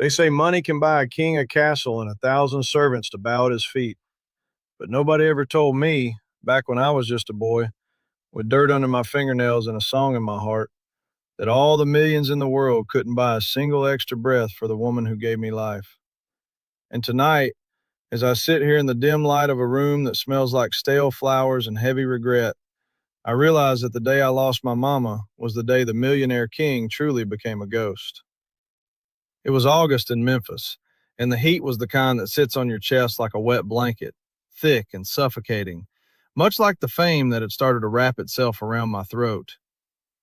They say money can buy a king a castle and 1,000 servants to bow at his feet. But nobody ever told me, back when I was just a boy, with dirt under my fingernails and a song in my heart, that all the millions in the world couldn't buy a single extra breath for the woman who gave me life. And tonight, as I sit here in the dim light of a room that smells like stale flowers and heavy regret, I realize that the day I lost my mama was the day the Millionaire King truly became a ghost. It was August in Memphis, and the heat was the kind that sits on your chest like a wet blanket, thick and suffocating, much like the fame that had started to wrap itself around my throat.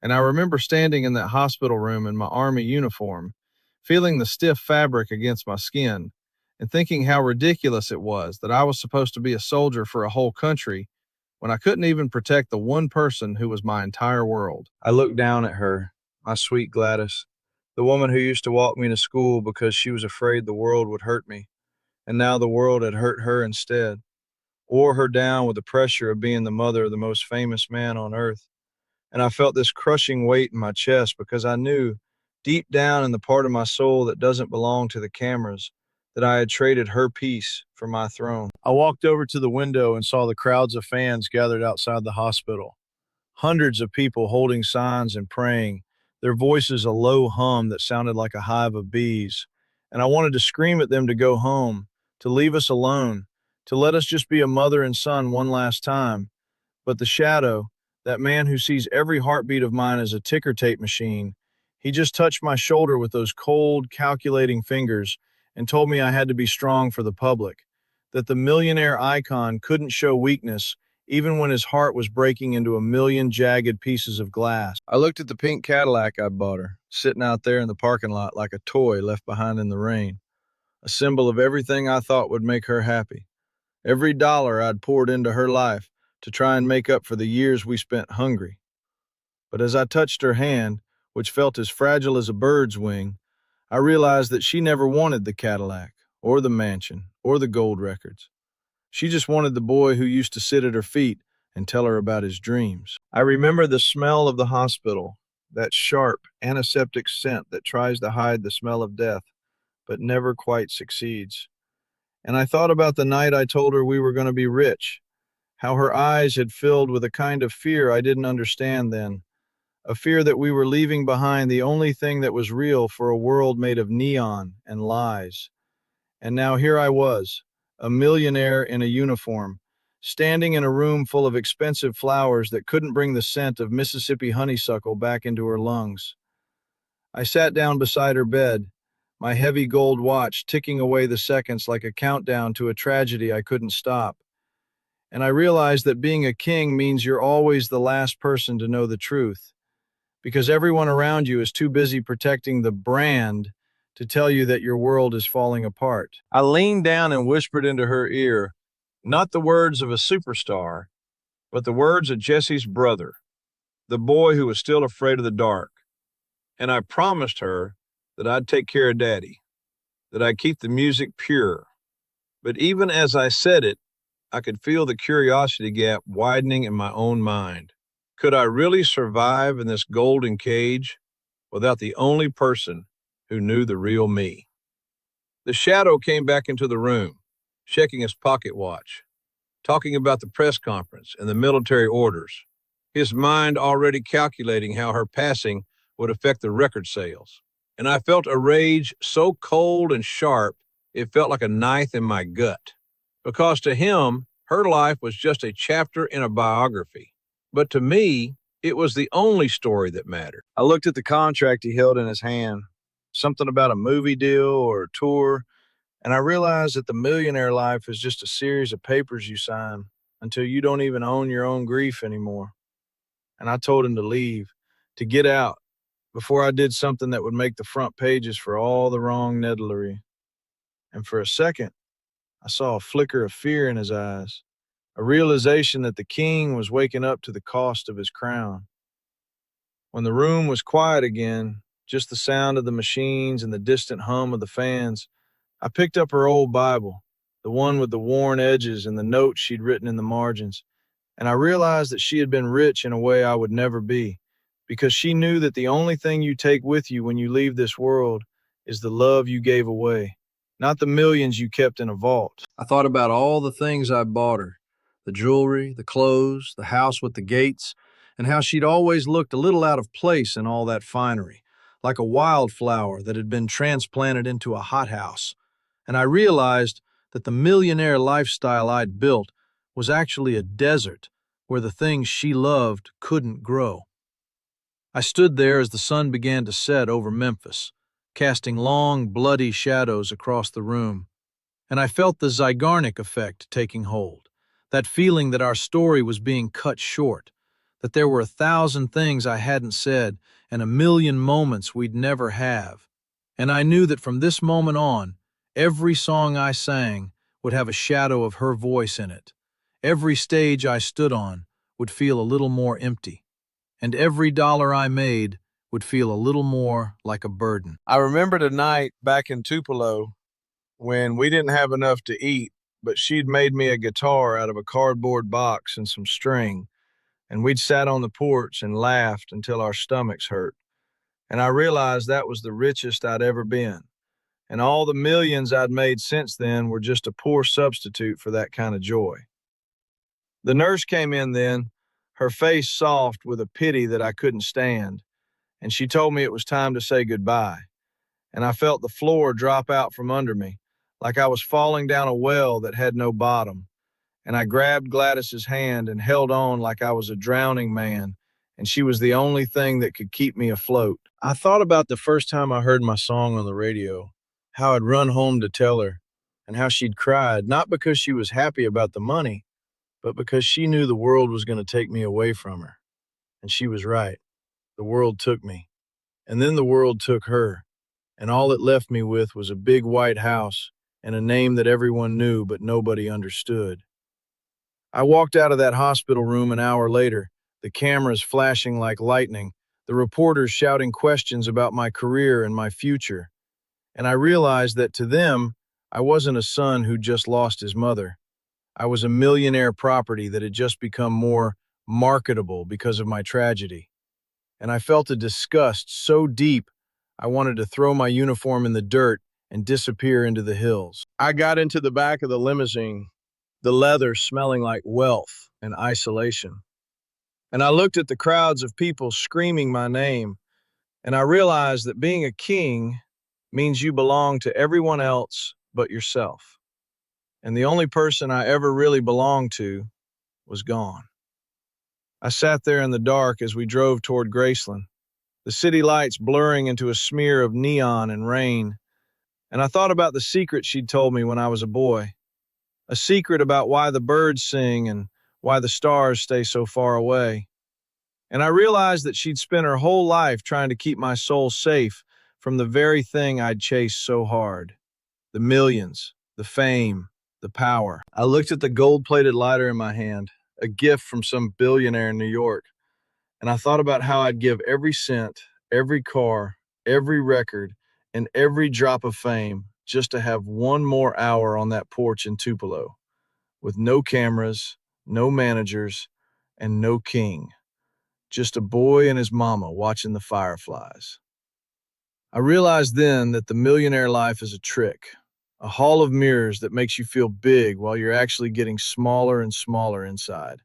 And I remember standing in that hospital room in my army uniform, feeling the stiff fabric against my skin, and thinking how ridiculous it was that I was supposed to be a soldier for a whole country when I couldn't even protect the one person who was my entire world. I looked down at her, my sweet Gladys, the woman who used to walk me to school because she was afraid the world would hurt me, and now the world had hurt her instead, wore her down with the pressure of being the mother of the most famous man on earth. And I felt this crushing weight in my chest because I knew, deep down in the part of my soul that doesn't belong to the cameras, that I had traded her peace for my throne. I walked over to the window and saw the crowds of fans gathered outside the hospital. Hundreds of people holding signs and praying, their voices a low hum that sounded like a hive of bees. And I wanted to scream at them to go home, to leave us alone, to let us just be a mother and son one last time. But the shadow, that man who sees every heartbeat of mine as a ticker tape machine, he just touched my shoulder with those cold, calculating fingers and told me I had to be strong for the public, that the millionaire icon couldn't show weakness even when his heart was breaking into a million jagged pieces of glass. I looked at the pink Cadillac I'd bought her, sitting out there in the parking lot like a toy left behind in the rain, a symbol of everything I thought would make her happy, every dollar I'd poured into her life to try and make up for the years we spent hungry. But as I touched her hand, which felt as fragile as a bird's wing, I realized that she never wanted the Cadillac, or the mansion, or the gold records. She just wanted the boy who used to sit at her feet and tell her about his dreams. I remember the smell of the hospital, that sharp, antiseptic scent that tries to hide the smell of death, but never quite succeeds. And I thought about the night I told her we were going to be rich, how her eyes had filled with a kind of fear I didn't understand then, a fear that we were leaving behind the only thing that was real for a world made of neon and lies. And now here I was, a millionaire in a uniform, standing in a room full of expensive flowers that couldn't bring the scent of Mississippi honeysuckle back into her lungs. I sat down beside her bed, my heavy gold watch ticking away the seconds like a countdown to a tragedy I couldn't stop. And I realized that being a king means you're always the last person to know the truth, because everyone around you is too busy protecting the brand to tell you that your world is falling apart. I leaned down and whispered into her ear, not the words of a superstar, but the words of Jesse's brother, the boy who was still afraid of the dark. And I promised her that I'd take care of Daddy, that I'd keep the music pure. But even as I said it, I could feel the curiosity gap widening in my own mind. Could I really survive in this golden cage without the only person who knew the real me? The shadow came back into the room, checking his pocket watch, talking about the press conference and the military orders, his mind already calculating how her passing would affect the record sales. And I felt a rage so cold and sharp, it felt like a knife in my gut. Because to him, her life was just a chapter in a biography. But to me, it was the only story that mattered. I looked at the contract he held in his hand, something about a movie deal or a tour, and I realized that the millionaire life is just a series of papers you sign until you don't even own your own grief anymore. And I told him to leave, to get out, before I did something that would make the front pages for all the wrong needlery. And for a second, I saw a flicker of fear in his eyes, a realization that the king was waking up to the cost of his crown. When the room was quiet again, just the sound of the machines and the distant hum of the fans, I picked up her old Bible, the one with the worn edges and the notes she'd written in the margins, and I realized that she had been rich in a way I would never be, because she knew that the only thing you take with you when you leave this world is the love you gave away, not the millions you kept in a vault. I thought about all the things I bought her, the jewelry, the clothes, the house with the gates, and how she'd always looked a little out of place in all that finery, like a wildflower that had been transplanted into a hothouse. And I realized that the millionaire lifestyle I'd built was actually a desert where the things she loved couldn't grow. I stood there as the sun began to set over Memphis, casting long, bloody shadows across the room, and I felt the Zygarnik effect taking hold, that feeling that our story was being cut short, that there were 1,000 things I hadn't said and a million moments we'd never have. And I knew that from this moment on, every song I sang would have a shadow of her voice in it. Every stage I stood on would feel a little more empty, and every dollar I made would feel a little more like a burden. I remember the night back in Tupelo when we didn't have enough to eat, but she'd made me a guitar out of a cardboard box and some string, and we'd sat on the porch and laughed until our stomachs hurt. And I realized that was the richest I'd ever been. And all the millions I'd made since then were just a poor substitute for that kind of joy. The nurse came in then, her face soft with a pity that I couldn't stand, and she told me it was time to say goodbye. And I felt the floor drop out from under me, like I was falling down a well that had no bottom. And I grabbed Gladys's hand and held on like I was a drowning man, and she was the only thing that could keep me afloat. I thought about the first time I heard my song on the radio, how I'd run home to tell her, and how she'd cried, not because she was happy about the money, but because she knew the world was going to take me away from her. And she was right. The world took me. And then the world took her. And all it left me with was a big white house and a name that everyone knew but nobody understood. I walked out of that hospital room an hour later, the cameras flashing like lightning, the reporters shouting questions about my career and my future. And I realized that to them, I wasn't a son who just lost his mother. I was a millionaire property that had just become more marketable because of my tragedy. And I felt a disgust so deep, I wanted to throw my uniform in the dirt and disappear into the hills. I got into the back of the limousine, the leather smelling like wealth and isolation. And I looked at the crowds of people screaming my name, and I realized that being a king means you belong to everyone else but yourself. And the only person I ever really belonged to was gone. I sat there in the dark as we drove toward Graceland, the city lights blurring into a smear of neon and rain, and I thought about the secret she'd told me when I was a boy, a secret about why the birds sing and why the stars stay so far away. And I realized that she'd spent her whole life trying to keep my soul safe from the very thing I'd chased so hard, the millions, the fame, the power. I looked at the gold-plated lighter in my hand, a gift from some billionaire in New York, and I thought about how I'd give every cent, every car, every record, and every drop of fame just to have one more hour on that porch in Tupelo, with no cameras, no managers, and no king. Just a boy and his mama watching the fireflies. I realized then that the millionaire life is a trick, a hall of mirrors that makes you feel big while you're actually getting smaller and smaller inside.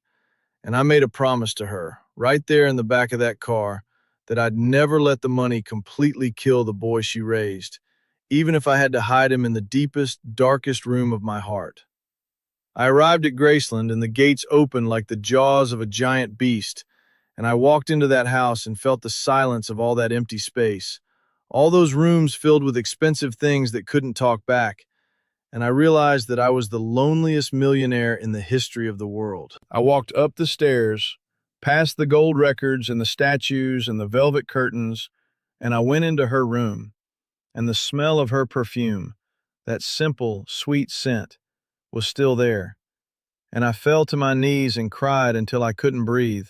And I made a promise to her, right there in the back of that car, that I'd never let the money completely kill the boy she raised, even if I had to hide him in the deepest, darkest room of my heart. I arrived at Graceland, and the gates opened like the jaws of a giant beast, and I walked into that house and felt the silence of all that empty space, all those rooms filled with expensive things that couldn't talk back, and I realized that I was the loneliest millionaire in the history of the world. I walked up the stairs, past the gold records and the statues and the velvet curtains, and I went into her room, and the smell of her perfume, that simple, sweet scent, was still there, and I fell to my knees and cried until I couldn't breathe,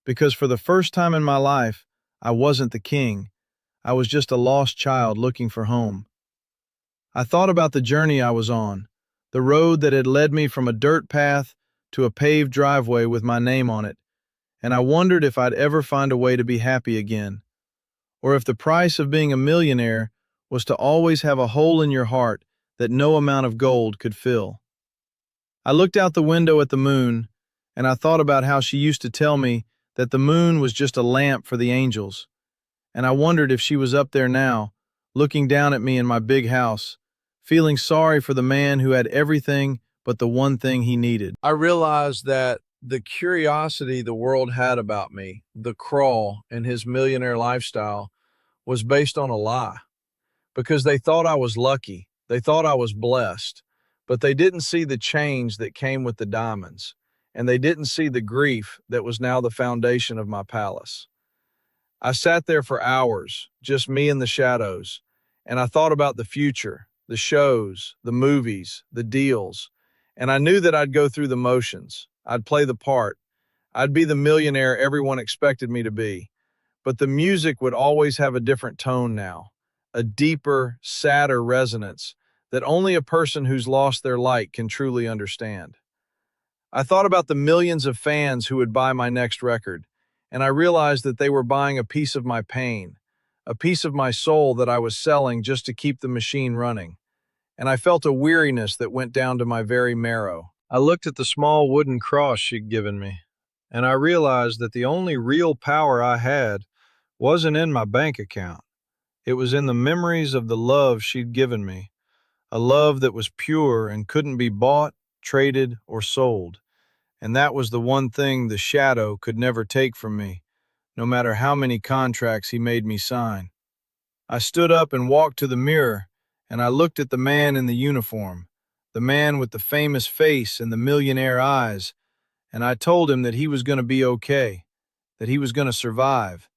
because for the first time in my life, I wasn't the king. I was just a lost child looking for home. I thought about the journey I was on, the road that had led me from a dirt path to a paved driveway with my name on it, and I wondered if I'd ever find a way to be happy again, or if the price of being a millionaire was to always have a hole in your heart that no amount of gold could fill. I looked out the window at the moon, and I thought about how she used to tell me that the moon was just a lamp for the angels, and I wondered if she was up there now, looking down at me in my big house, feeling sorry for the man who had everything but the one thing he needed. I realized that the curiosity the world had about me, the crawl and his millionaire lifestyle, was based on a lie, because they thought I was lucky. They thought I was blessed, but they didn't see the change that came with the diamonds, and they didn't see the grief that was now the foundation of my palace. I sat there for hours, just me in the shadows, and I thought about the future, the shows, the movies, the deals, and I knew that I'd go through the motions. I'd play the part. I'd be the millionaire everyone expected me to be. But the music would always have a different tone now, a deeper, sadder resonance that only a person who's lost their light can truly understand. I thought about the millions of fans who would buy my next record, and I realized that they were buying a piece of my pain, a piece of my soul that I was selling just to keep the machine running. And I felt a weariness that went down to my very marrow. I looked at the small wooden cross she'd given me, and I realized that the only real power I had wasn't in my bank account. It was in the memories of the love she'd given me, a love that was pure and couldn't be bought, traded, or sold. And that was the one thing the shadow could never take from me, no matter how many contracts he made me sign. I stood up and walked to the mirror, and I looked at the man in the uniform, the man with the famous face and the millionaire eyes, and I told him that he was going to be okay, that he was going to survive,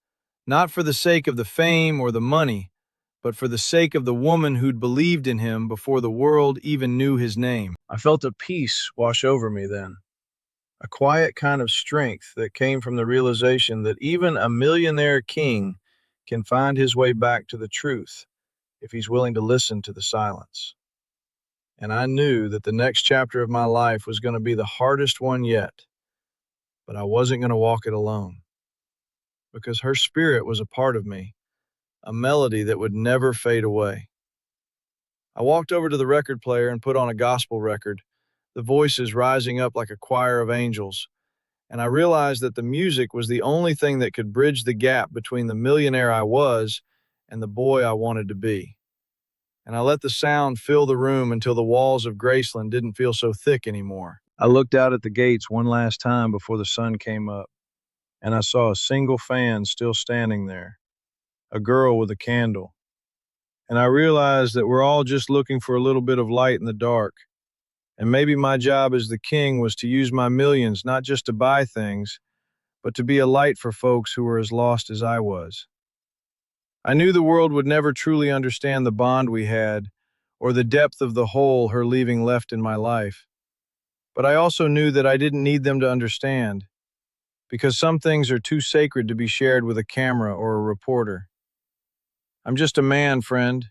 not for the sake of the fame or the money, but for the sake of the woman who'd believed in him before the world even knew his name. I felt a peace wash over me then, a quiet kind of strength that came from the realization that even a millionaire king can find his way back to the truth if he's willing to listen to the silence. And I knew that the next chapter of my life was going to be the hardest one yet, but I wasn't going to walk it alone, because her spirit was a part of me, a melody that would never fade away. I walked over to the record player and put on a gospel record, the voices rising up like a choir of angels, and I realized that the music was the only thing that could bridge the gap between the millionaire I was and the boy I wanted to be. And I let the sound fill the room until the walls of Graceland didn't feel so thick anymore. I looked out at the gates one last time before the sun came up, and I saw a single fan still standing there, a girl with a candle. And I realized that we're all just looking for a little bit of light in the dark. And maybe my job as the king was to use my millions not just to buy things, but to be a light for folks who were as lost as I was. I knew the world would never truly understand the bond we had, or the depth of the hole her leaving left in my life. But I also knew that I didn't need them to understand, because some things are too sacred to be shared with a camera or a reporter. I'm just a man, friend,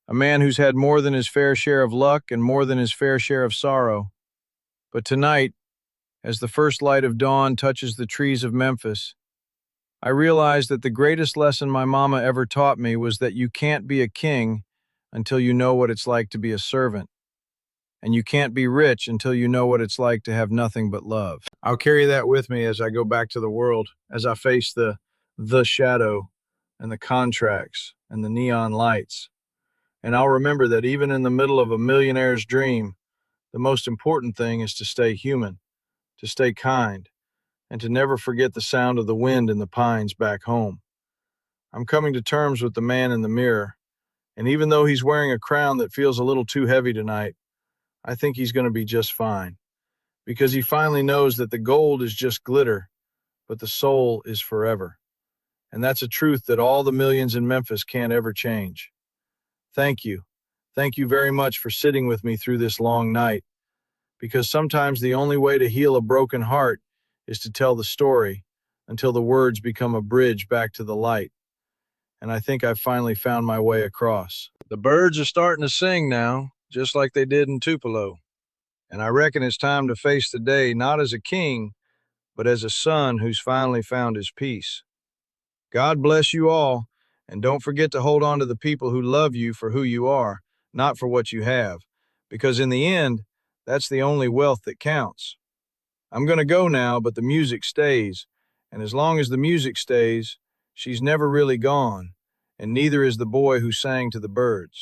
a man who's had more than his fair share of luck and more than his fair share of sorrow. But tonight, as the first light of dawn touches the trees of Memphis, I realized that the greatest lesson my mama ever taught me was that you can't be a king until you know what it's like to be a servant, and you can't be rich until you know what it's like to have nothing but love. I'll carry that with me as I go back to the world, as I face the shadow and the contracts and the neon lights. And I'll remember that even in the middle of a millionaire's dream, the most important thing is to stay human, to stay kind, and to never forget the sound of the wind in the pines back home. I'm coming to terms with the man in the mirror, and even though he's wearing a crown that feels a little too heavy tonight, I think he's going to be just fine, because he finally knows that the gold is just glitter, but the soul is forever. And that's a truth that all the millions in Memphis can't ever change. Thank you. Thank you very much for sitting with me through this long night, because sometimes the only way to heal a broken heart is to tell the story until the words become a bridge back to the light. And I think I've finally found my way across. The birds are starting to sing now, just like they did in Tupelo. And I reckon it's time to face the day not as a king, but as a son who's finally found his peace. God bless you all, And don't forget to hold on to the people who love you for who you are, not for what you have. Because in the end, that's the only wealth that counts. I'm going to go now, but the music stays. And as long as the music stays, she's never really gone. And neither is the boy who sang to the birds.